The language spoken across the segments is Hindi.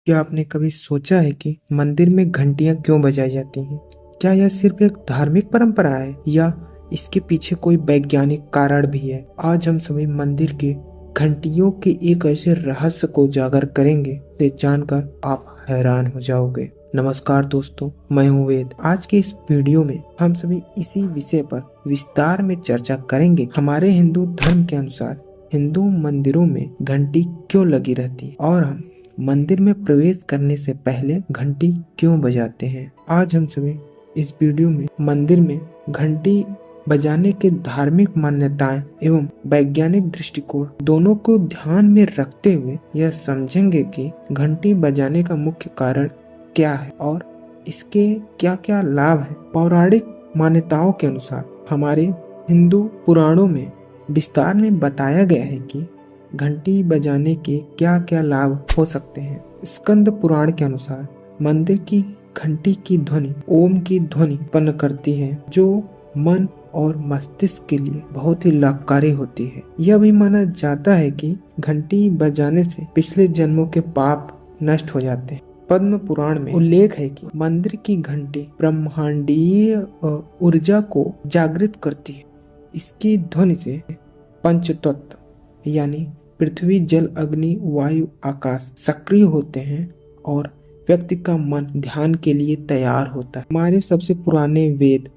क्या आपने कभी सोचा है कि मंदिर में घंटियां क्यों बजाई जाती हैं? क्या यह सिर्फ एक धार्मिक परंपरा है या इसके पीछे कोई वैज्ञानिक कारण भी है? आज हम सभी मंदिर के घंटियों के एक ऐसे रहस्य को उजागर करेंगे जिसे जानकर आप हैरान हो जाओगे। नमस्कार दोस्तों, मैं हूँ वेद। आज के इस वीडियो में हम सभी इसी विषय पर विस्तार में चर्चा करेंगे। हमारे हिंदू धर्म के अनुसार हिंदू मंदिरों में घंटी क्यों लगी रहती है और हम मंदिर में प्रवेश करने से पहले घंटी क्यों बजाते हैं। आज हम सभी इस वीडियो में मंदिर में घंटी बजाने के धार्मिक मान्यताएं एवं वैज्ञानिक दृष्टिकोण दोनों को ध्यान में रखते हुए यह समझेंगे कि घंटी बजाने का मुख्य कारण क्या है और इसके क्या क्या लाभ है। पौराणिक मान्यताओं के अनुसार हमारे हिंदू पुराणों में विस्तार में बताया गया है कि घंटी बजाने के क्या क्या लाभ हो सकते हैं। स्कंद पुराण के अनुसार मंदिर की घंटी की ध्वनि ओम की ध्वनि उत्पन्न करती है, जो मन और मस्तिष्क के लिए बहुत ही लाभकारी होती है। यह भी माना जाता है कि घंटी बजाने से पिछले जन्मों के पाप नष्ट हो जाते हैं। पद्म पुराण में उल्लेख है कि मंदिर की घंटी ब्रह्मांडीय ऊर्जा को जागृत करती है। इसकी ध्वनि से पंचतत्व यानी पृथ्वी, जल, अग्नि, वायु, आकाश सक्रिय होते हैं और व्यक्ति का मन ध्यान के लिए तैयार होता है। हमारे सबसे पुराने वेद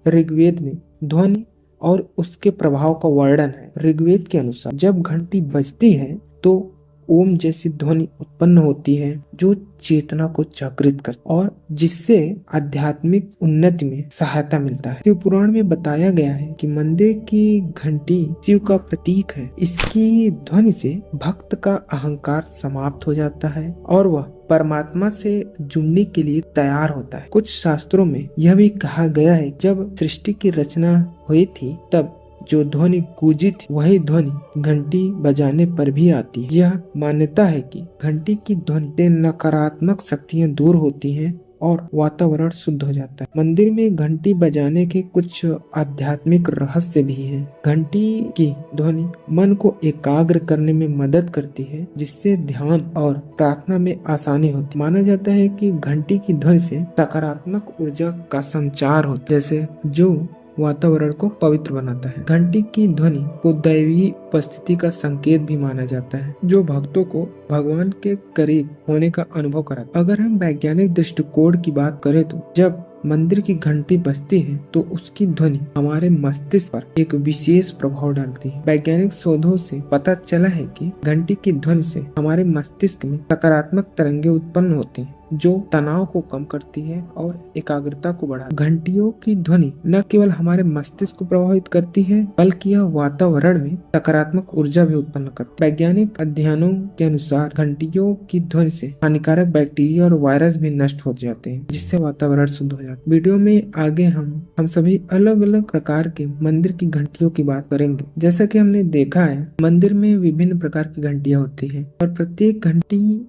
ऋग्वेद में ध्वनि और उसके प्रभाव का वर्णन है। ऋग्वेद के अनुसार जब घंटी बजती है तो ओम जैसी ध्वनि उत्पन्न होती है, जो चेतना को जागृत करती है और जिससे आध्यात्मिक उन्नति में सहायता मिलता है। शिव पुराण में बताया गया है कि मंदिर की घंटी शिव का प्रतीक है। इसकी ध्वनि से भक्त का अहंकार समाप्त हो जाता है और वह परमात्मा से जुड़ने के लिए तैयार होता है। कुछ शास्त्रों में यह भी कहा गया है जब सृष्टि की रचना हुई थी तब जो ध्वनि गूंजी थी वही ध्वनि घंटी बजाने पर भी आती है। यह मान्यता है कि घंटी की ध्वनि से नकारात्मक शक्तियां दूर होती हैं और वातावरण शुद्ध हो जाता है। मंदिर में घंटी बजाने के कुछ आध्यात्मिक रहस्य भी हैं। घंटी की ध्वनि मन को एकाग्र करने में मदद करती है, जिससे ध्यान और प्रार्थना में आसानी होती है। माना जाता है कि घंटी की ध्वनि से सकारात्मक ऊर्जा का संचार होता है, जैसे जो वातावरण को पवित्र बनाता है। घंटी की ध्वनि को दैवी उपस्थिति का संकेत भी माना जाता है, जो भक्तों को भगवान के करीब होने का अनुभव कराता है। अगर हम वैज्ञानिक दृष्टिकोण की बात करें तो जब मंदिर की घंटी बजती है तो उसकी ध्वनि हमारे मस्तिष्क पर एक विशेष प्रभाव डालती है। वैज्ञानिक शोधों से पता चला है कि घंटी की ध्वनि से हमारे मस्तिष्क में सकारात्मक तरंगे उत्पन्न होती हैं, जो तनाव को कम करती है और एकाग्रता को बढ़ाती है। घंटियों की ध्वनि न केवल हमारे मस्तिष्क को प्रभावित करती है, बल्कि यह वातावरण में सकारात्मक ऊर्जा भी उत्पन्न करती है। वैज्ञानिक अध्ययनों के अनुसार घंटियों की ध्वनि से हानिकारक बैक्टीरिया और वायरस भी नष्ट हो जाते हैं, जिससे वातावरण शुद्ध हो जाता है। वीडियो में आगे हम सभी अलग अलग प्रकार के मंदिर की घंटियों की बात करेंगे। जैसा कि हमने देखा है, मंदिर में विभिन्न प्रकार की घंटियां होती हैं और प्रत्येक घंटी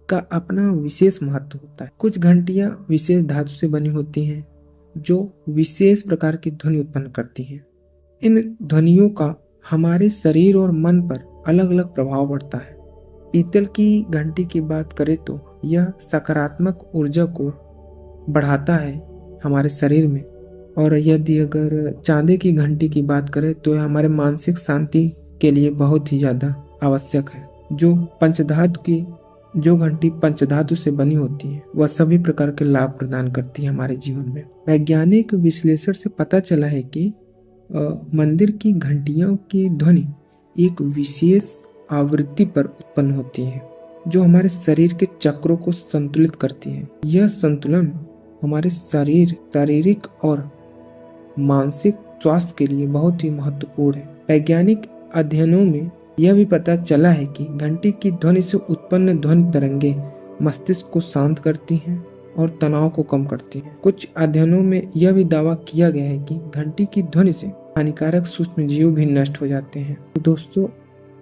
का अपना विशेष महत्व होता है। कुछ घंटियां विशेष धातु से बनी होती हैं, जो विशेष प्रकार की ध्वनि उत्पन्न करती हैं। इन ध्वनियों का हमारे शरीर और मन पर अलग अलग प्रभाव पड़ता है। पीतल की घंटी की बात करें तो यह सकारात्मक ऊर्जा को बढ़ाता है हमारे शरीर में, और यदि अगर चांदी की घंटी की बात करें तो यह हमारे मानसिक शांति के लिए बहुत ही ज्यादा आवश्यक है। जो घंटी पंचधातु से बनी होती है वह सभी प्रकार के लाभ प्रदान करती है हमारे जीवन में। वैज्ञानिक विश्लेषण से पता चला है कि मंदिर की घंटियों की ध्वनि एक विशेष आवृत्ति पर उत्पन्न होती है, जो हमारे शरीर के चक्रों को संतुलित करती है। यह संतुलन हमारे शारीरिक और मानसिक स्वास्थ्य के लिए बहुत ही महत्वपूर्ण है। वैज्ञानिक अध्ययनों में यह भी पता चला है कि घंटी की ध्वनि से उत्पन्न ध्वनि तरंगे मस्तिष्क को शांत करती हैं और तनाव को कम करती हैं। कुछ अध्ययनों में यह भी दावा किया गया है कि घंटी की ध्वनि से हानिकारक सूक्ष्म जीव भी नष्ट हो जाते हैं। तो दोस्तों,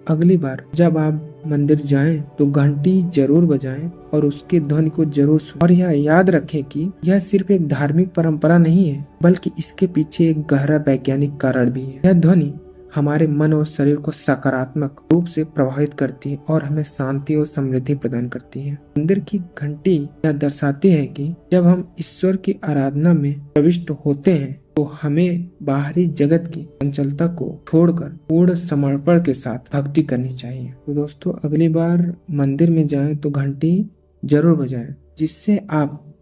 अगली बार जब आप मंदिर जाएं तो घंटी जरूर बजाएं और उसकी ध्वनि को जरूर सुनें। और यह याद रखें कि यह सिर्फ एक धार्मिक परंपरा नहीं है, बल्कि इसके पीछे एक गहरा वैज्ञानिक कारण भी है। यह ध्वनि हमारे मन और शरीर को सकारात्मक रूप से प्रभावित करती है और हमें शांति और समृद्धि प्रदान करती है। मंदिर की घंटी यह दर्शाती है कि जब हम ईश्वर की आराधना में प्रविष्ट होते हैं तो हमें बाहरी जगत की चंचलता को छोड़कर पूर्ण समर्पण के साथ भक्ति करनी चाहिए। तो दोस्तों, अगली बार मंदिर में जाएं तो घंटी जरूर बजाएं, जिससे आप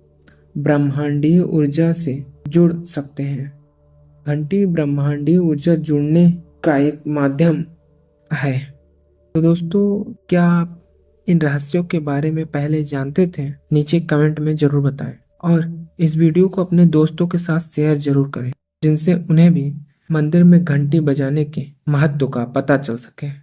ब्रह्मांडीय ऊर्जा से जुड़ सकते हैं। घंटी ब्रह्मांडीय ऊर्जा जुड़ने का एक माध्यम है। तो दोस्तों, क्या आप इन रहस्यों के बारे में पहले जानते थे? नीचे कमेंट में जरूर बताएं और इस वीडियो को अपने दोस्तों के साथ शेयर जरूर करें, जिनसे उन्हें भी मंदिर में घंटी बजाने के महत्व का पता चल सके।